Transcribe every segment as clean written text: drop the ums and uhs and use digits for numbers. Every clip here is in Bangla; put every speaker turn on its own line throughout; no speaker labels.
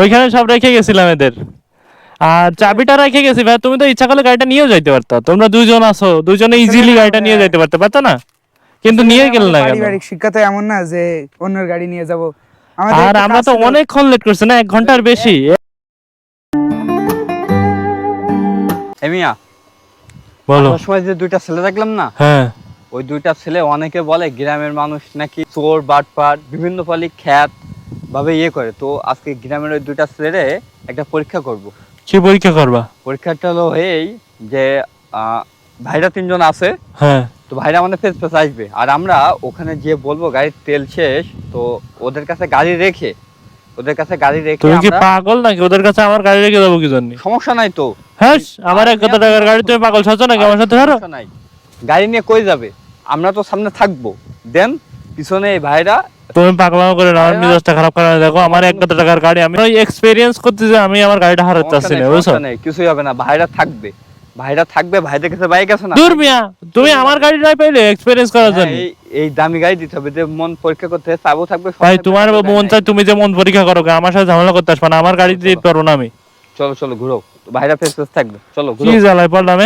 ওইখানে সব রেখে গেছিলাম এদের। আর চাবিটা রেখে গেছি ভাই, তুমি তো ইচ্ছা করলে গাড়িটা নিয়েও যাইতে পারতা, তোমরা দুইজন আছো, দুইজনে ইজিলি গাড়িটা নিয়ে যাইতে পারতা না? কিন্তু নিয়ে গেলে না কেন?
পারিবারিক শিক্ষা তো এমন না যে অন্যের গাড়ি নিয়ে যাব।
আর আমরা তো অনেকক্ষণ লেট করছি না, 1 ঘন্টার বেশি।
মিয়া,
বলো।
আসার সময় যে দুইটা ছেলে দেখলাম না,
হ্যাঁ,
ওই দুইটা ছেলে অনেকে বলে গ্রামের মানুষ নাকি চোর বাটপাট বিভিন্ন পালি খ্যাত ভাবে করে। তো আজকে গ্রামের ওই দুইটা ছেলে একটা পরীক্ষা করব।
কি পরীক্ষা করবা?
পরীক্ষাটা হলো এই যে ভাইরা 3 জন আছে,
হ্যাঁ,
তো ভাইরা আমাদের ফেস ফেস আসবে, আর আমরা ওখানে যে বলবো গাড়ির তেল শেষ, তো ওদের কাছে গাড়ি রেখে
তুমি কি
আমরা
পাগল নাকি? ওদের কাছে আমার গাড়ি রেখে দেবো কি জন্য?
সমস্যা নাই তো।
হ্যাঁ, আমার 1 টাকার গাড়ি, তুমি পাগল সাজো নাকি আমার সাথে? ধরো,
সমস্যা নাই, গাড়ি নিয়ে কই যাবে, আমরা তো সামনে থাকবো, দেন পিছনে এই ভাইরা।
তুমি পাগলামো করে না, আমার মেজাজটা খারাপ করে না। দেখো আমার 1 টাকার গাড়ি, আমি এক্সপেরিয়েন্স করতে যে আমি আমার গাড়িটা হারাতে চাচ্ছি না, বুঝছো?
কিছুই হবে না, ভাইরা থাকবে, ভাইদের কাছে বাইক আছে না।
দূর মিয়া, তুমি আমার গাড়ি নাই পাইলে এক্সপেরিয়েন্স করার জন্য?
এই দামি গাড়ি দিতে হবে, যে মন পরীক্ষা করতে চাবো থাকবে।
ভাই তোমার মন চাই তুমি যে মন পরীক্ষা করো, আমার সাথে ঝামেলা করতে আসবে না, আমার গাড়ি দিতে পারবো না আমি।
চলো চলো ঘুরো, ভাইরা ফেস ফেস থাকবে, চলো ঘুরো।
কি জ্বালায় পড়লাম?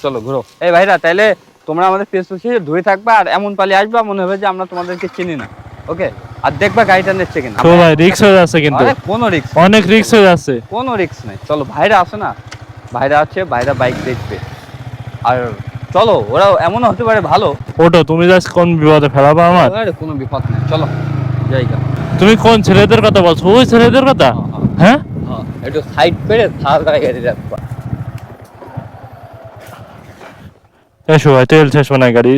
চলো ঘুরো। এই ভাইরা, তাইলে তোমরা আমাদের ফেস ফেস ধরে থাকবা, আর এমন পালি আসবা মনে হবে যে আমরা তোমাদেরকে চিনি না। ওকে? আর দেখবা গাড়িটা নিচ্ছে কিনা।
তো ভাই রিস্ক হয়ে যাচ্ছে কিন্তু,
কোনো রিস্ক,
অনেক রিস্ক হয়ে যাচ্ছে।
কোনো রিস্ক নাই। চলো, ভাইরা আছে না, ভাইরা আছে, ভাইরা বাইক দেখবে। আর চলো, ওরা এমন হতে পারে ভালো।
ওটো, তুমি জাস্ট কোন বিপদে ফেলাবা আমার?
আরে কোনো বিপদ নাই, চলো জায়গা।
তুমি কোন ছেলেদের কথা বলছো? ওই ছেলেদের কথা? হ্যাঁ,
একটু সাইড করে থাকা গাড়ি রাখবা।
এসো ভাই, তেল শেষ মানে গাড়ি।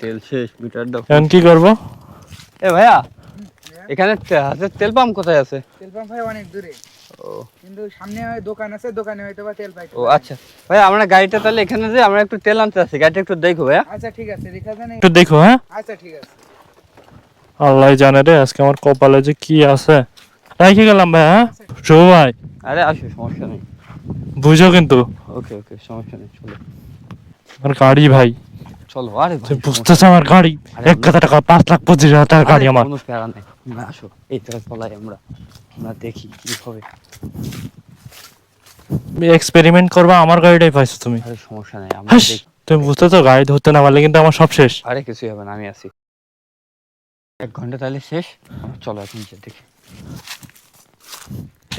তেল শেষ, মিটার দাও।
এখন কি করবো?
এ ভাইয়া, এখানে হাতের তেল পাম্প কোথায় আছে?
তেল পাম্প ভাই অনেক দূরে, কিন্তু সামনে দোকান আছে, দোকানে হয়তো বা তেল পাই।
ও আচ্ছা ভাইয়া, আমরা গাড়িটা তাহলে এখানে যে আমরা একটু তেল আনতে আসি, গাড়িটা একটু দেখো ভাইয়া।
আচ্ছা ঠিক আছে, দেখা জানে।
একটু দেখো। হ্যাঁ,
আচ্ছা ঠিক আছে।
আল্লাহ জানে রে আজকে আমার কপালে যে কি আছে। রেখে গেলাম ভাই। হ্যাঁ শুভ ভাই,
আরে আসো, সমস্যা নেই।
বুঝো কিন্তু
ওকে ওকে, সমস্যা নেই, চলো।
আমার গাড়ি ভাই,
চলো। আরে ভাই,
তুমি বুঝতেছো আমার গাড়ি 1 টাকা 5,25,000 টাকার গাড়ি আমার।
কোনো প্যারা নেই, তোমরা আসো, এই জায়গায় চলাই আমরা দেখি কি হবে।
এক্সপেরিমেন্ট করবা, আমার গাড়িটাই পাইছো তুমি।
আরে সমস্যা নেই, আমরা
হাস,
দেখি।
তুমি বুঝতেছো গাড়ি ধরতে না পারলে কিন্তু আমার সব শেষ।
আরে কিছুই হবে না, আমি আছি। 1 ঘন্টা তাহলে শেষ, চলো এখন যে দেখি।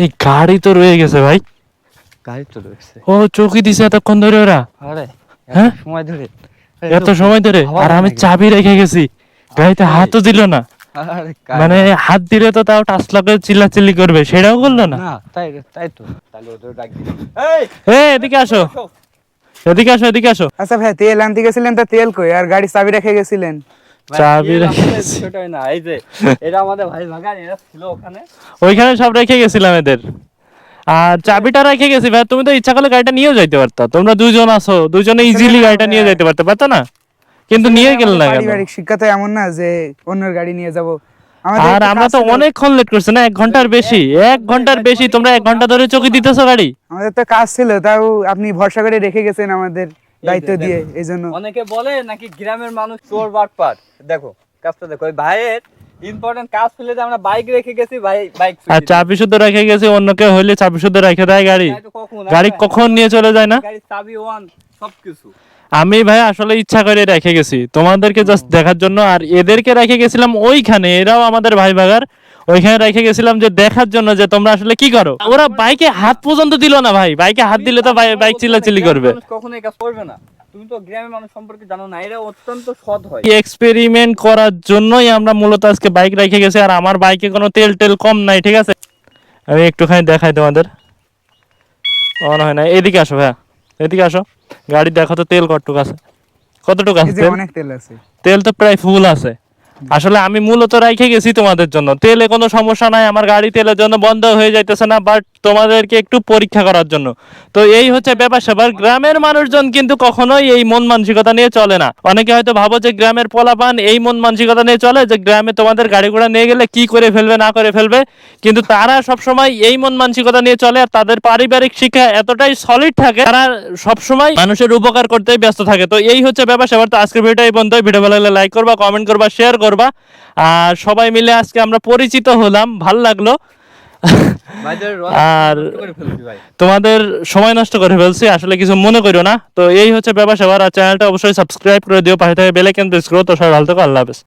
এই গাড়ি তো রয়ে গেছে ভাই।
গাড়ি তো রয়েছে।
ও চৌকি দিছে এতক্ষণ ধরে ওরা।
আরে
হ্যাঁ?
সময় ধরে,
এত সময় ধরে, আর আমি চাবি রেখে গেছি, গাড়িতে হাতও দিল না।
আরে
মানে হাত দিলে তো তাও টাচ লাগে, চিল্লাচিল্লি করবে, সেটাও করলো না।
না, তাই তো, তাহলে ওদের ডাক দিই।
এই এদিকে আসো, এদিকে আসো, এদিকে আসো।
আচ্ছা ভাই, তেল আনতে গেছিলেন তো তেল কই? আর গাড়ি চাবি রেখে গেছিলেন?
চাবি রেখে গেছি।
বিষয়টাই না, এই যে এটা আমাদের ভাই ভাগান, এরা ছিল ওখানে,
ওইখানে সব রেখে গেছিলাম এদের। আর চাবিটা রেখে গেছি ভাই, তুমি তো ইচ্ছা করলে গাড়িটা নিয়েও যাইতে পারতা, তোমরা দুইজন আছো, দুইজনে ইজিলি গাড়িটা নিয়ে যাইতে পারতা না? কিন্তু নিয়ে গেলে না কেন?
পারিবারিক শিক্ষা তো এমন না যে অন্যের গাড়ি নিয়ে যাব।
আর আমরা তো অনেকক্ষণ লেট করছি না, 1 ঘন্টার বেশি। 1 ঘন্টার বেশি, তোমরা 1 ঘন্টা ধরে চৌকি দিতেছো গাড়ি।
আমাদের তো কাজ ছিল, তাও আপনি ভরসা করে রেখে গেছেন আমাদের দায়িত্ব দিয়ে, এই জন্য।
অনেকে বলে নাকি গ্রামের মানুষ চোর বাটপাট। দেখো কাজটা দেখো, ওই ভাইয়ের ইম্পর্টেন্ট কাজ ছিল যে আমরা বাইক রেখে গেছি, বাইক
আর চাবি শুদ্ধ রেখে গেছি, অন্য কেউ হইলে চাবি শুদ্ধ রেখে দেয় গাড়ি, গাড়ি কখন নিয়ে চলে যায় না?
গাড়ির চাবি ওয়ান, সবকিছু।
আমি ভাই আসলে ইচ্ছা করে রেখে গেছি তোমাদেরকে জাস্ট দেখার জন্য, আর এদেরকে রেখে গেছিলাম ওইখানে, এরাও আমাদের ভাই ভাগার, ওইখানে রেখে গেছিলাম যে দেখার জন্য যে তোমরা আসলে কি করো। ওরা বাইকে হাত পর্যন্ত দিল না ভাই, বাইকে হাত দিলে তো বাইক চিল্লাচিল্লি করবে।
কখনো এই কাজ করবে না, তুমি তো গ্রামের মানুষ সম্পর্কে জানো না, এরা অত্যন্ত সৎ হয়।
এক্সপেরিমেন্ট করার জন্যই আমরা মূলত আজকে বাইক রেখে গেছি, আর আমার বাইকে কোনো তেল টেল কম নাই, ঠিক আছে? আমি একটুখানি দেখাই তোমাদের, মনে হয় না। এদিকে আসো ভাইয়া, এদিকে আসো, গাড়ি দেখো তো তেল কতটুকু আছে, কতটুকু আছে তেল?
অনেক তেল আছে,
তেল তো প্রায় ফুল আছে। আসলে আমি মূলত রেখে গেছি তোমাদের জন্য, তেলে কোনো সমস্যা নাই, আমার গাড়ি তেলের জন্য বন্ধ হয়ে যাইতেছে না, বাট তোমাদেরকে একটু পরীক্ষা করার জন্য। তো এই হচ্ছে ব্যাপার স্যাপার। গ্রামের মানুষজন কিন্তু কখনোই এই মন মানসিকতা নিয়ে চলে না। অনেকে হয়তো ভাবো যে গ্রামের পোলাপান এই মন মানসিকতা নিয়ে চলে যে গ্রামে তোমাদের গাড়ি ঘোড়া নিয়ে গেলে কি করে ফেলবে না করে ফেলবে, কিন্তু তারা সবসময় এই মন মানসিকতা নিয়ে চলে, আর তাদের পারিবারিক শিক্ষা এতটাই সলিড থাকে, তারা সবসময় মানুষের উপকার করতেই ব্যস্ত থাকে। তো এই হচ্ছে ব্যাপার স্যাপার। তো আজকের ভিডিও এই পর্যন্তই। ভিডিও ভালো লাগলে লাইক করবা, কমেন্ট করবা, শেয়ার করবা। আর সবাই মিলে আজকে আমরা পরিচিত হলাম, ভাল লাগলো।
ভাইদের
আর
করে ফেলছি ভাই।
তোমাদের সময় নষ্ট করে ফেলছি, আসলে কিছু মনে করো না। তো এই হচ্ছে ব্যাপার স্যাপার। আর চ্যানেলটা অবশ্যই সাবস্ক্রাইব করে দিও, পাশে থেকে বেল আইকন প্রেস করো। তো সবাই ভালো থেকো, আল্লাহ হাফেজ।